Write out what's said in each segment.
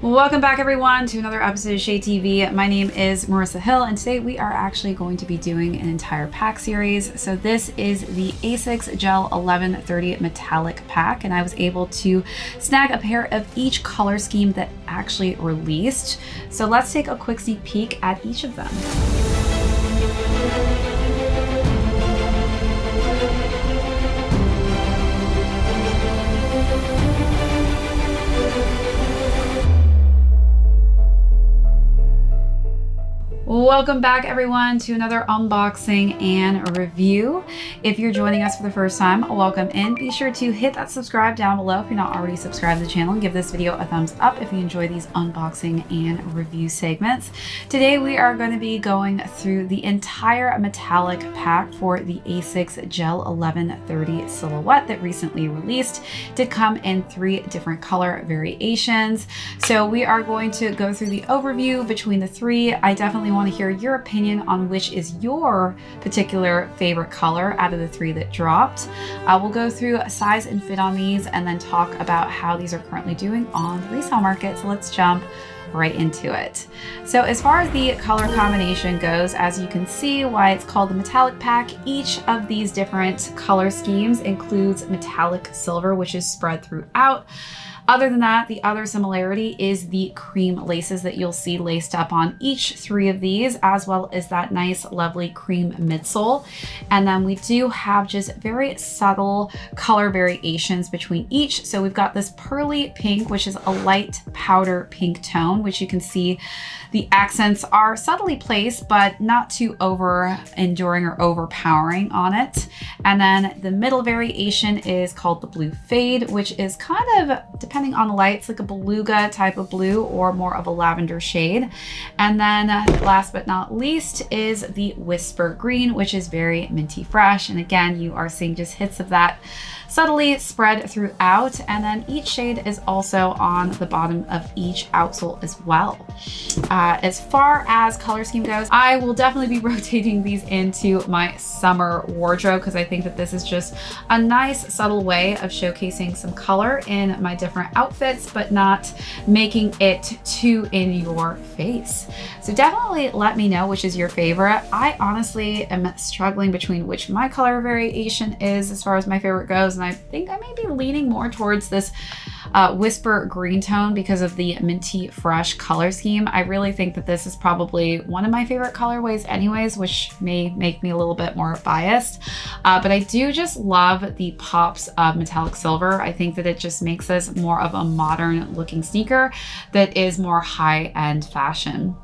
Welcome back everyone to another episode of ShadeTV. My name is Marissa Hill and today we are actually going to be doing an entire pack series. So this is the ASICS GEL-1130 metallic pack and I was able to snag a pair of each color scheme that actually released. So let's take a quick sneak peek at each of them. Welcome back everyone to another unboxing and review. If you're joining us for the first time, welcome in. Be sure to hit that subscribe down below if you're not already subscribed to the channel, and give this video a thumbs up if you enjoy these unboxing and review segments. Today we are going to be going through the entire metallic pack for the ASICS GEL-1130 silhouette that recently released. It did come in 3 different color variations. So we are going to go through the overview between the 3. I definitely want to hear your opinion on which is your particular favorite color out of the 3 that dropped. We'll go through size and fit on these and then talk about how these are currently doing on the resale market. So let's jump right into it. So as far as the color combination goes, as you can see why it's called the metallic pack, each of these different color schemes includes metallic silver, which is spread throughout. Other than that, the other similarity is the cream laces that you'll see laced up on each 3 of these, as well as that nice, lovely cream midsole. And then we do have just very subtle color variations between each. So we've got this pearly pink, which is a light powder pink tone, which you can see the accents are subtly placed, but not too over enduring or overpowering on it. And then the middle variation is called the blue fade, which is kind of, depending on the light, it's like a beluga type of blue or more of a lavender shade. And then last but not least is the whisper green, which is very minty fresh. And again, you are seeing just hits of that subtly spread throughout, and then each shade is also on the bottom of each outsole as well. As far as color scheme goes, I will definitely be rotating these into my summer wardrobe because I think that this is just a nice subtle way of showcasing some color in my different outfits, but not making it too in your face. So definitely let me know which is your favorite. I honestly am struggling between which my color variation is as far as my favorite goes, and I think I may be leaning more towards this whisper green tone because of the minty fresh color scheme. I really think that this is probably one of my favorite colorways anyways, which may make me a little bit more biased. But I do just love the pops of metallic silver. I think that it just makes this more of a modern looking sneaker that is more high-end fashion.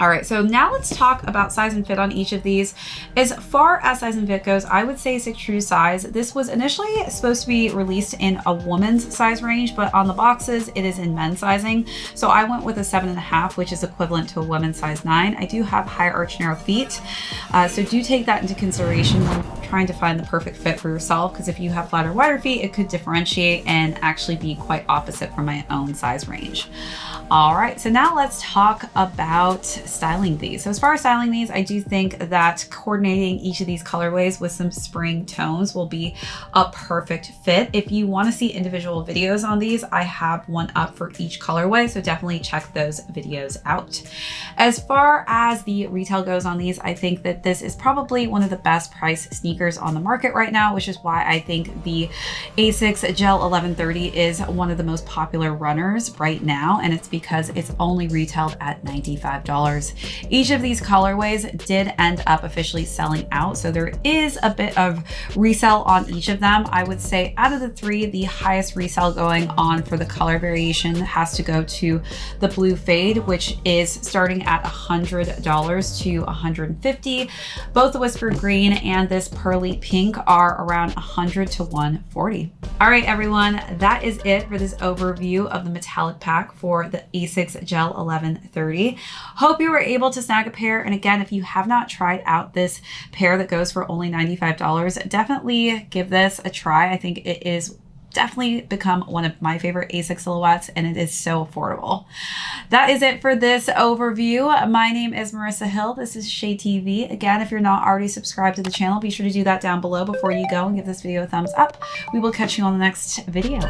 All right, so now let's talk about size and fit on each of these. As far as size and fit goes, I would say 6 true size. This was initially supposed to be released in a woman's size range, but on the boxes, it is in men's sizing. So I went with a 7.5, which is equivalent to a women's size 9. I do have high arch narrow feet, so do take that into consideration when trying to find the perfect fit for yourself, because if you have flatter, wider feet, it could differentiate and actually be quite opposite from my own size range. All right, so now let's talk about styling these. So as far as styling these, I do think that coordinating each of these colorways with some spring tones will be a perfect fit. If you want to see individual videos on these, I have one up for each colorway, so definitely check those videos out. As far as the retail goes on these, I think that this is probably one of the best price sneakers on the market right now, which is why I think the ASICS GEL-1130 is one of the most popular runners right now, and it's because it's only retailed at $95. Each of these colorways did end up officially selling out, so there is a bit of resale on each of them. I would say out of the 3, the highest resale going on for the color variation has to go to the blue fade, which is starting at $100 to $150. Both the whisper green and this pearly pink are around $100 to $140. All right, everyone, that is it for this overview of the metallic pack for the ASICS GEL-1130. Hope you were able to snag a pair. And again, if you have not tried out this pair that goes for only $95, definitely give this a try. I think it is definitely become one of my favorite ASICS silhouettes, and it is so affordable. That is it for this overview. My name is Marissa Hill. This is ShadeTV. Again, if you're not already subscribed to the channel, be sure to do that down below before you go and give this video a thumbs up. We will catch you on the next video.